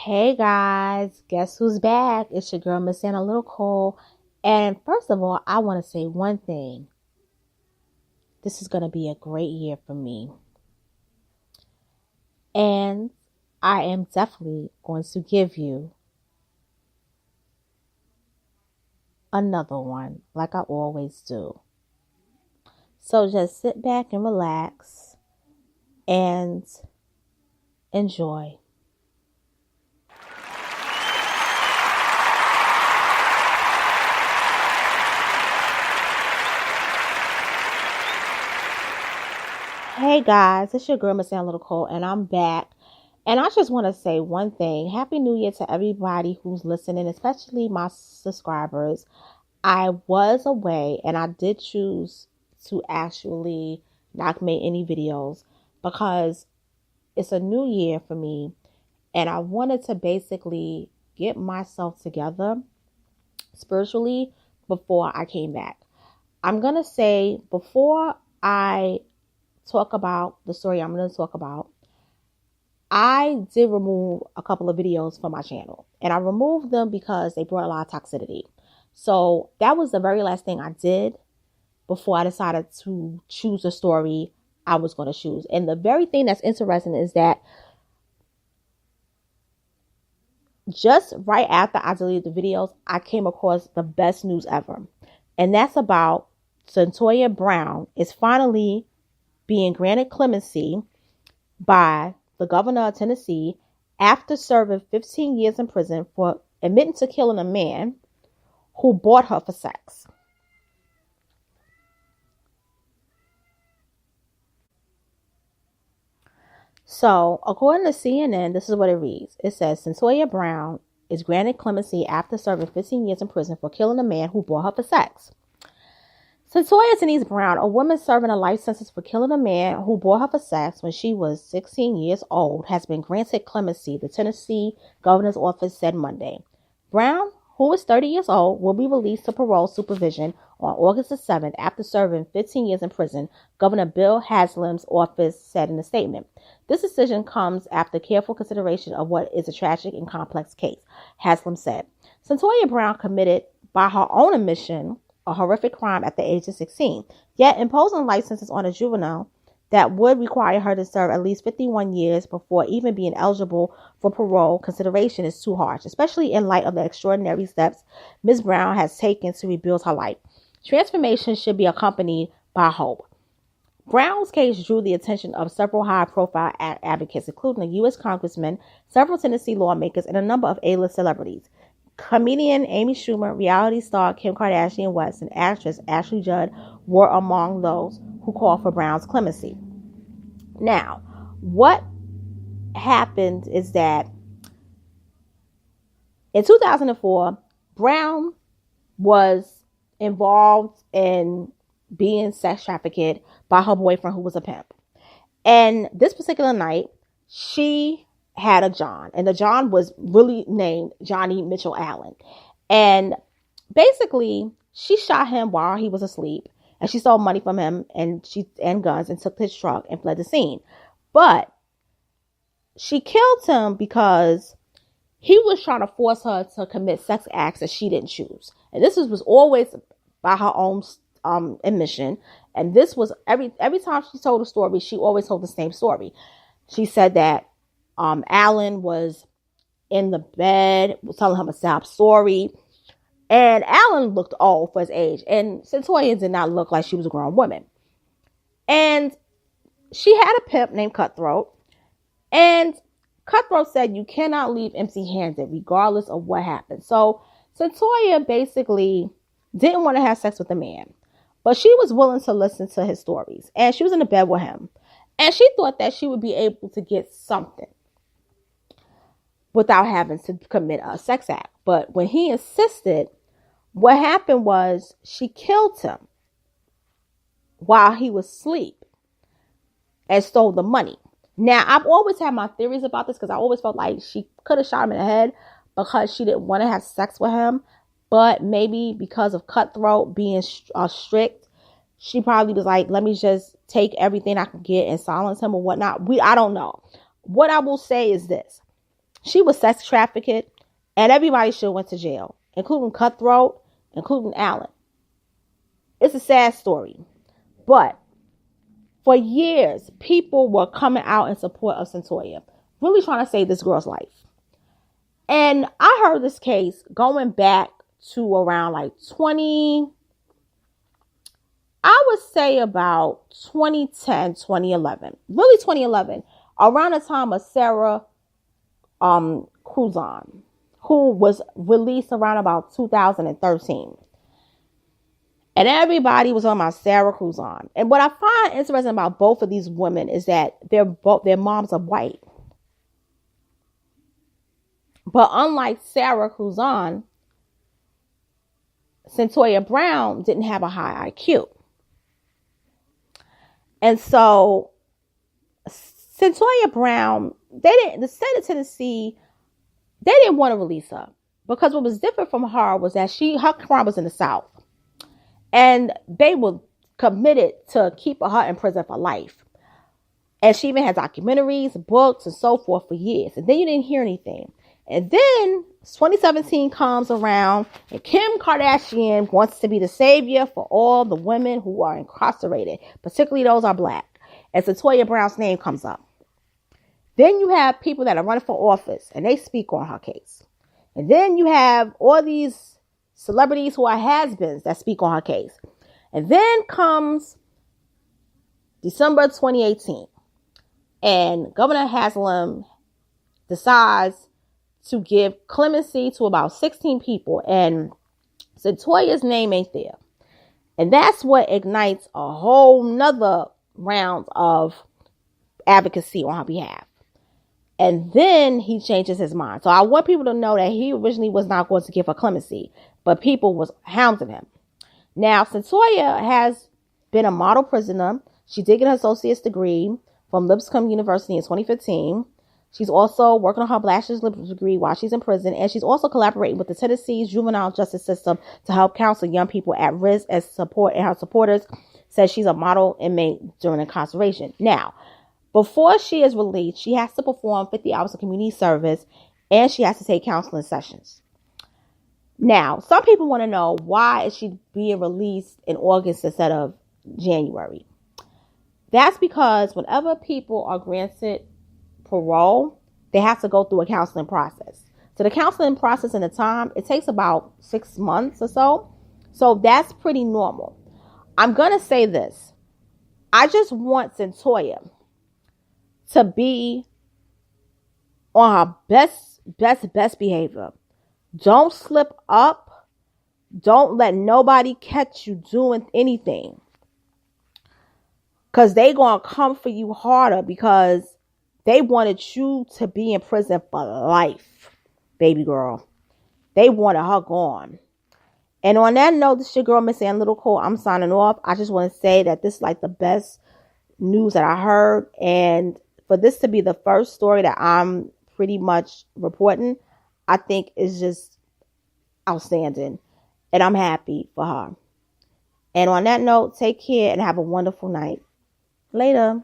Hey guys, guess who's back? It's your girl, Miss Anna Little Cole. And first of all, I want to say one thing. This is going to be a great year for me. And I am definitely going to give you another one, like I always do. So just sit back and relax and enjoy. Hey guys, it's your girl, Miss Anna Little Cole, and I'm back. And I just want to say one thing. Happy New Year to everybody who's listening, especially my subscribers. I was away and I did choose to actually not make any videos because it's a new year for me and I wanted to basically get myself together spiritually before I came back. I'm going to say before I talk about the story I'm going to talk about, I did remove a couple of videos from my channel and I removed them because they brought a lot of toxicity. So that was the very last thing I did before I decided to choose the story I was going to choose. And the very thing that's interesting is that just right after I deleted the videos, I came across the best news ever. And that's about Cyntoia Brown is finally being granted clemency by the governor of Tennessee after serving 15 years in prison for admitting to killing a man who bought her for sex. So, according to CNN, this is what it reads. It says, Cyntoia Brown is granted clemency after serving 15 years in prison for killing a man who bought her for sex. Cyntoia Denise Brown, a woman serving a life sentence for killing a man who bought her for sex when she was 16 years old, has been granted clemency, the Tennessee governor's office said Monday. Brown, who is 30 years old, will be released to parole supervision on August the 7th after serving 15 years in prison, Governor Bill Haslam's office said in a statement. This decision comes after careful consideration of what is a tragic and complex case, Haslam said. Cyntoia Brown committed, by her own admission, a horrific crime at the age of 16, yet imposing life sentences on a juvenile that would require her to serve at least 51 years before even being eligible for parole consideration is too harsh, especially in light of the extraordinary steps Ms. Brown has taken to rebuild her life. Transformation should be accompanied by hope. Brown's case drew the attention of several high-profile advocates, including a U.S. congressman, several Tennessee lawmakers, and a number of A-list celebrities. Comedian Amy Schumer, reality star Kim Kardashian West, and actress Ashley Judd were among those who called for Brown's clemency. Now, what happened is that in 2004, Brown was involved in being sex trafficked by her boyfriend who was a pimp. And this particular night, she had a John, and the John was really named Johnny Mitchell Allen. And basically, she shot him while he was asleep, and she stole money from him and guns and took his truck and fled the scene. But she killed him because he was trying to force her to commit sex acts that she didn't choose. And this was always by her own admission. And this was every time she told a story, she always told the same story. She said that Alan was in the bed, was telling him a sad story. And Alan looked old for his age. And Cyntoia did not look like she was a grown woman. And she had a pimp named Cutthroat. And Cutthroat said you cannot leave empty-handed regardless of what happened. So Cyntoia basically didn't want to have sex with the man. But she was willing to listen to his stories. And she was in the bed with him. And she thought that she would be able to get something without having to commit a sex act. But when he insisted, what happened was she killed him while he was asleep and stole the money. Now, I've always had my theories about this because I always felt like she could have shot him in the head because she didn't want to have sex with him. But maybe because of Cutthroat being strict, she probably was like, let me just take everything I can get and silence him or whatnot. I don't know. What I will say is this. She was sex trafficked, and everybody should have went to jail, including Cutthroat, including Allen. It's a sad story. But for years, people were coming out in support of Cyntoia, really trying to save this girl's life. And I heard this case going back to around like I would say about 2010, 2011, really 2011, around the time of Sarah Cruzan, who was released around about 2013. And everybody was talking about Sarah Cruzan. And what I find interesting about both of these women is that their moms are white. But unlike Sarah Cruzan, Cyntoia Brown didn't have a high IQ. And so Cyntoia Brown, the state of Tennessee, they didn't want to release her because what was different from her was that her crime was in the South. And they were committed to keeping her in prison for life. And she even had documentaries, books, and so forth for years. And then you didn't hear anything. And then 2017 comes around and Kim Kardashian wants to be the savior for all the women who are incarcerated, particularly those are black. And Cyntoia Brown's name comes up. Then you have people that are running for office and they speak on her case. And then you have all these celebrities who are has-beens that speak on her case. And then comes December 2018. And Governor Haslam decides to give clemency to about 16 people. And Cyntoia's name ain't there. And that's what ignites a whole nother round of advocacy on her behalf. And then he changes his mind. So I want people to know that he originally was not going to give her clemency, but people was hounding him. Now, Cyntoia has been a model prisoner. She did get her associate's degree from Lipscomb University in 2015. She's also working on her bachelor's degree while she's in prison. And she's also collaborating with the Tennessee's juvenile justice system to help counsel young people at risk and support. And her supporters says she's a model inmate during incarceration. Now, before she is released, she has to perform 50 hours of community service and she has to take counseling sessions. Now, some people want to know, why is she being released in August instead of January? That's because whenever people are granted parole, they have to go through a counseling process. So the counseling process and the time, it takes about 6 months or so. So that's pretty normal. I'm going to say this. I just want Cyntoia to be on her best behavior. Don't slip up. Don't let nobody catch you doing anything. Because they going to come for you harder because they wanted you to be in prison for life, baby girl. They wanted her gone. And on that note, this is your girl, Miss Ann Little Cole. I'm signing off. I just want to say that this is like the best news that I heard. And for this to be the first story that I'm pretty much reporting, I think is just outstanding. And I'm happy for her. And on that note, take care and have a wonderful night. Later.